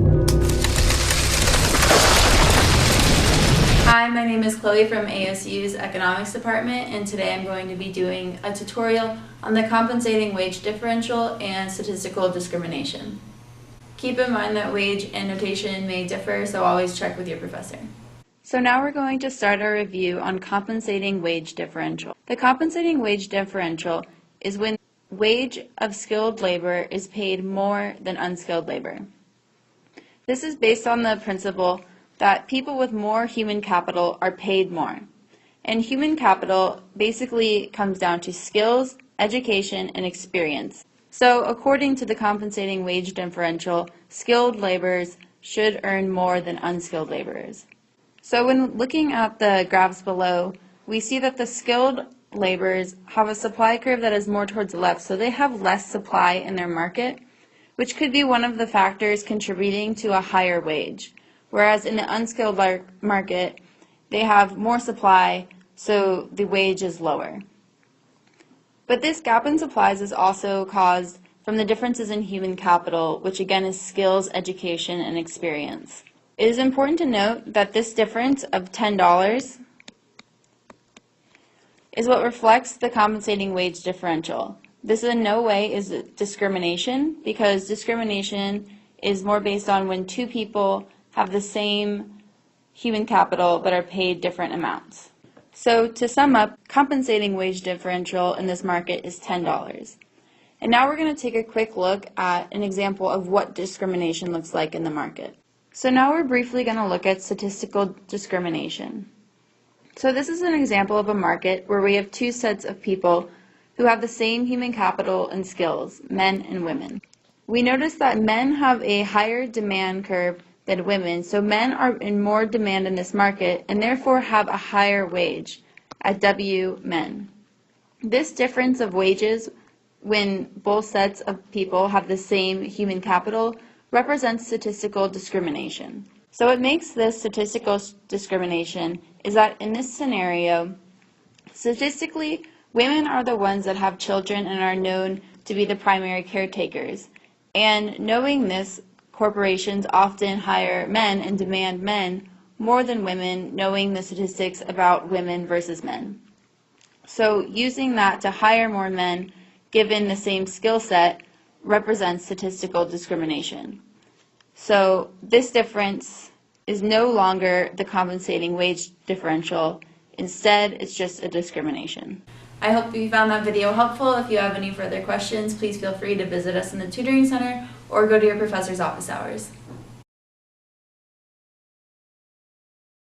Hi, my name is Chloe from ASU's Economics Department, and today I'm going to be doing a tutorial on the compensating wage differential and statistical discrimination. Keep in mind that wage and notation may differ, so always check with your professor. So now we're going to start our review on compensating wage differential. The compensating wage differential is when wage of skilled labor is paid more than unskilled labor. This is based on the principle that people with more human capital are paid more. And human capital basically comes down to skills, education, and experience. So according to the compensating wage differential, skilled laborers should earn more than unskilled laborers. So when looking at the graphs below, we see that the skilled laborers have a supply curve that is more towards the left, so they have less supply in their market, which could be one of the factors contributing to a higher wage. Whereas in the unskilled market, they have more supply, so the wage is lower. But this gap in supplies is also caused from the differences in human capital, which again is skills, education, and experience. It is important to note that this difference of $10 is what reflects the compensating wage differential. This in no way is discrimination, because discrimination is more based on when two people have the same human capital but are paid different amounts. So to sum up, compensating wage differential in this market is $10. And now we're going to take a quick look at an example of what discrimination looks like in the market. So now we're briefly going to look at statistical discrimination. So this is an example of a market where we have two sets of people who have the same human capital and skills, men and women. We notice that men have a higher demand curve than women, so men are in more demand in this market and therefore have a higher wage at W men. This difference of wages when both sets of people have the same human capital represents statistical discrimination. So what makes this statistical discrimination is that in this scenario, statistically, women are the ones that have children and are known to be the primary caretakers. And knowing this, corporations often hire men and demand men more than women, knowing the statistics about women versus men. So using that to hire more men, given the same skill set, represents statistical discrimination. So this difference is no longer the compensating wage differential. Instead, it's just a discrimination. I hope you found that video helpful. If you have any further questions, please feel free to visit us in the tutoring center or go to your professor's office hours.